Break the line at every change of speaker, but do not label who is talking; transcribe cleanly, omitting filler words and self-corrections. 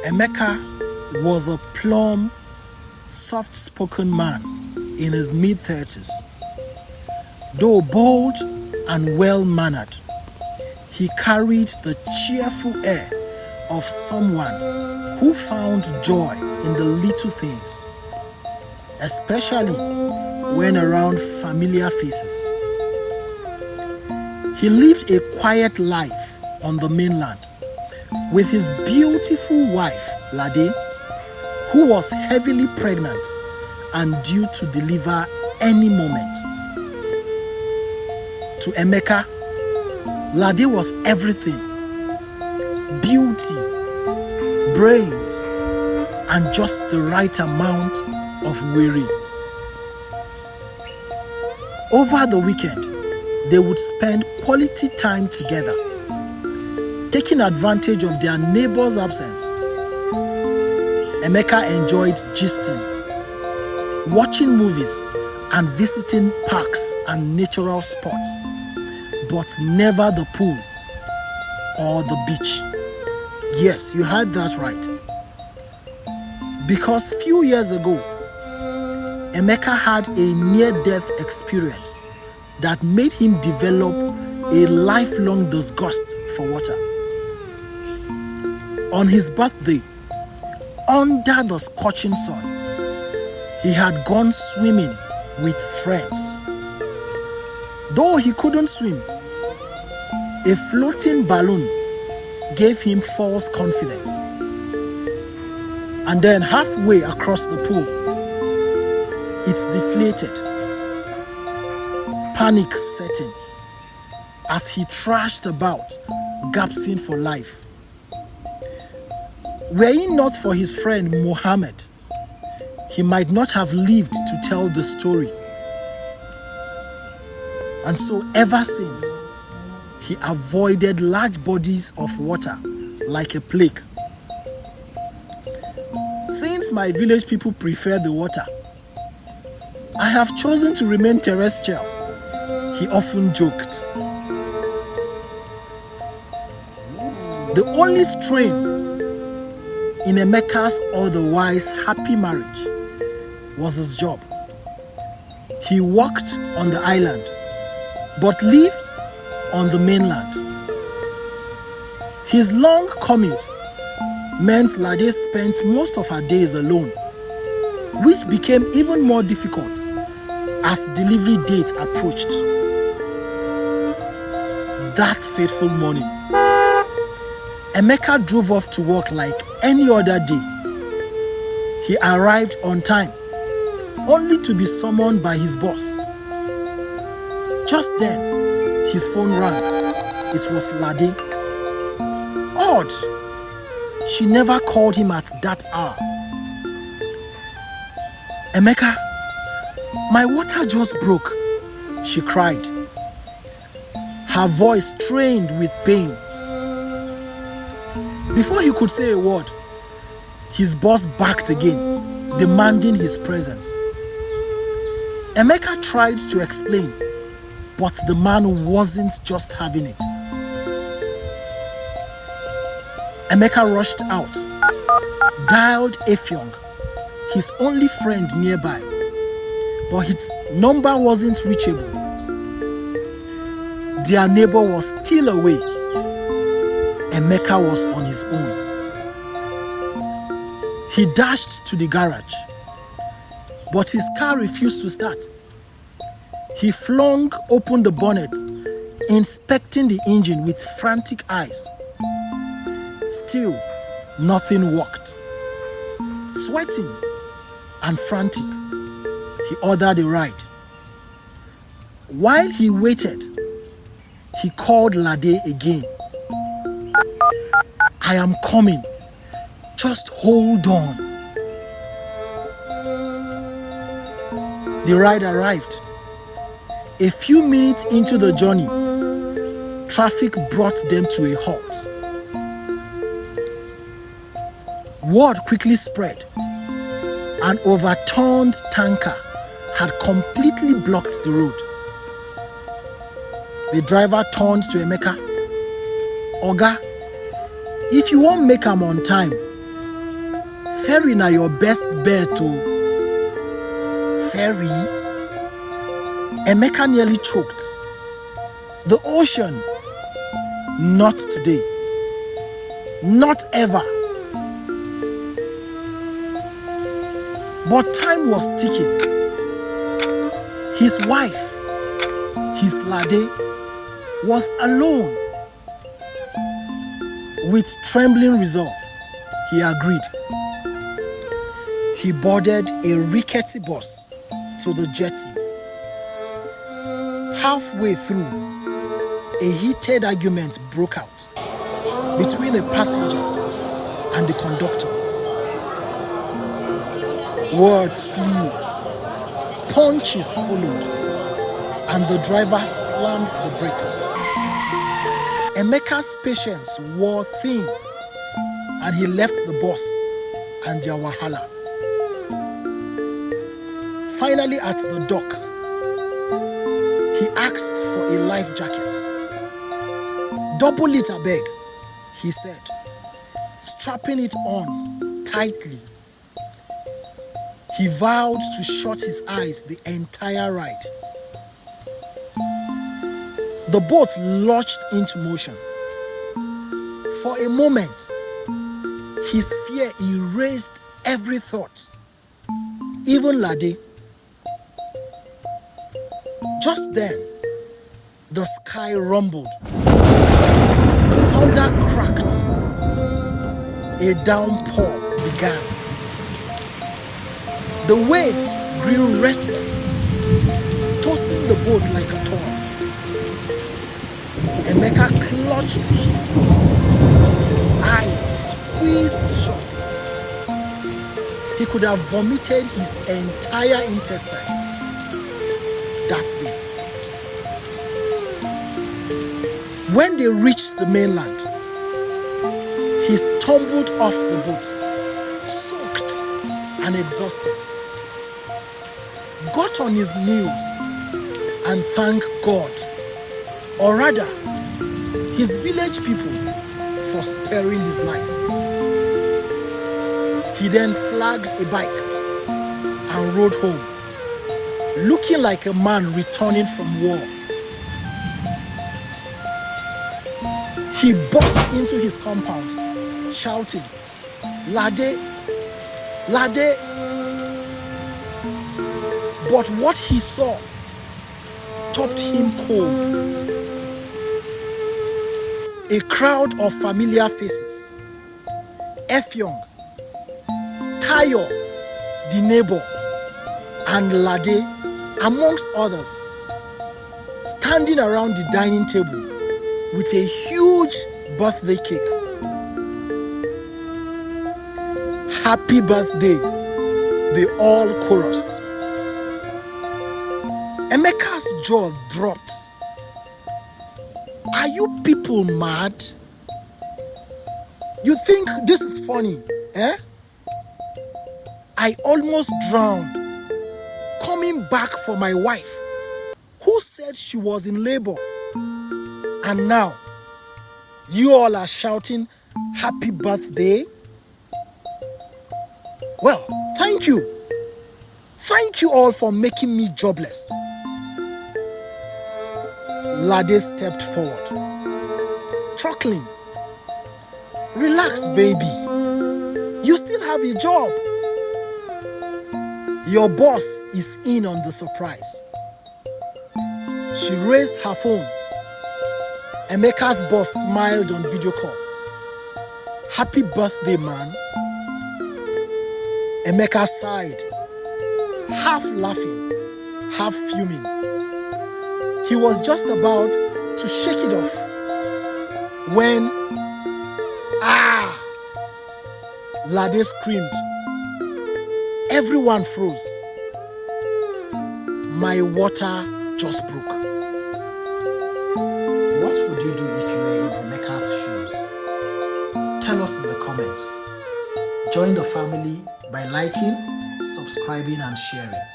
Emeka was a plump, soft-spoken man in his mid-30s. Though bold and well-mannered, he carried the cheerful air of someone who found joy in the little things, especially when around familiar faces. He lived a quiet life on the mainland with his beautiful wife, Lade, who was heavily pregnant and due to deliver any moment. To Emeka, Lade was everything: beauty, brains, and just the right amount of worry. Over the weekend, they would spend quality time together, taking advantage of their neighbor's absence. Emeka enjoyed gisting, watching movies, and visiting parks and natural spots, but never the pool or the beach. Yes, you heard that right. Because few years ago, Emeka had a near-death experience that made him develop a lifelong disgust for water. On his birthday, under the scorching sun, he had gone swimming with friends. Though he couldn't swim, a floating balloon gave him false confidence. And then halfway across the pool, it deflated. Panic set in as he thrashed about, gasping for life. Were it not for his friend Mohammed, he might not have lived to tell the story. And so ever since, he avoided large bodies of water like a plague. Since my village people prefer the water, I have chosen to remain terrestrial, he often joked. The only strain in Emeka's otherwise happy marriage was his job. He worked on the island, but lived on the mainland. His long commute meant Lade spent most of her days alone, which became even more difficult as delivery date approached. That fateful morning, Emeka drove off to work like any other day. He arrived on time, only to be summoned by his boss. Just then, his phone rang. It was Lade. Odd, she never called him at that hour. Emeka, my water just broke, she cried, her voice strained with pain. Before he could say a word, his boss barked again, demanding his presence. Emeka tried to explain, but the man wasn't just having it. Emeka rushed out, dialed Effiong, his only friend nearby, but his number wasn't reachable. Their neighbor was still away. Emeka was on his own. He dashed to the garage, but his car refused to start. He flung open the bonnet, inspecting the engine with frantic eyes. Still, nothing worked. Sweating and frantic, he ordered a ride. While he waited, he called Lade again. I am coming. Just hold on. The ride arrived. A few minutes into the journey, traffic brought them to a halt. Word quickly spread. An overturned tanker had completely blocked the road. The driver turned to Emeka. Oga, if you won't make am on time, ferry na your best bet to ferry. Emeka nearly choked. The ocean, not today, not ever. But time was ticking. His wife, his Lade, was alone. With trembling resolve, he agreed. He boarded a rickety bus to the jetty. Halfway through, a heated argument broke out between a passenger and the conductor. Words flew, punches followed, and the driver slammed the brakes. Emeka's patience wore thin, and he left the bus and their wahala. Finally, at the dock, he asked for a life jacket. "Double it, abeg," he said, strapping it on tightly. He vowed to shut his eyes the entire ride. The boat lurched into motion. For a moment, his fear erased every thought, even Lade. Just then, the sky rumbled. Thunder cracked. A downpour began. The waves grew restless, tossing the boat like a toy. Emeka clutched his seat, eyes squeezed shut. He could have vomited his entire intestine that day. When they reached the mainland, he stumbled off the boat, soaked and exhausted, got on his knees and thanked God, or rather, his village people, for sparing his life. He then flagged a bike and rode home, looking like a man returning from war. He burst into his compound, shouting, "Lade, Lade!" But what he saw stopped him cold. A crowd of familiar faces. Effiong, Tayo, the neighbor, and Lade, amongst others, standing around the dining table with a huge birthday cake. "Happy birthday," they all chorused. Emeka's jaw dropped. Are you people mad? You think this is funny, eh? I almost drowned coming back for my wife, who said she was in labor. And now, you all are shouting happy birthday? Well, thank you. Thank you all for making me jobless. Lade stepped forward, chuckling. Relax, baby. You still have a job. Your boss is in on the surprise. She raised her phone. Emeka's boss smiled on video call. Happy birthday, man. Emeka sighed, half laughing, half fuming. He was just about to shake it off when, Lade screamed. Everyone froze. My water just broke. What would you do if you were in Emeka's shoes? Tell us in the comments. Join the family by liking, subscribing, and sharing.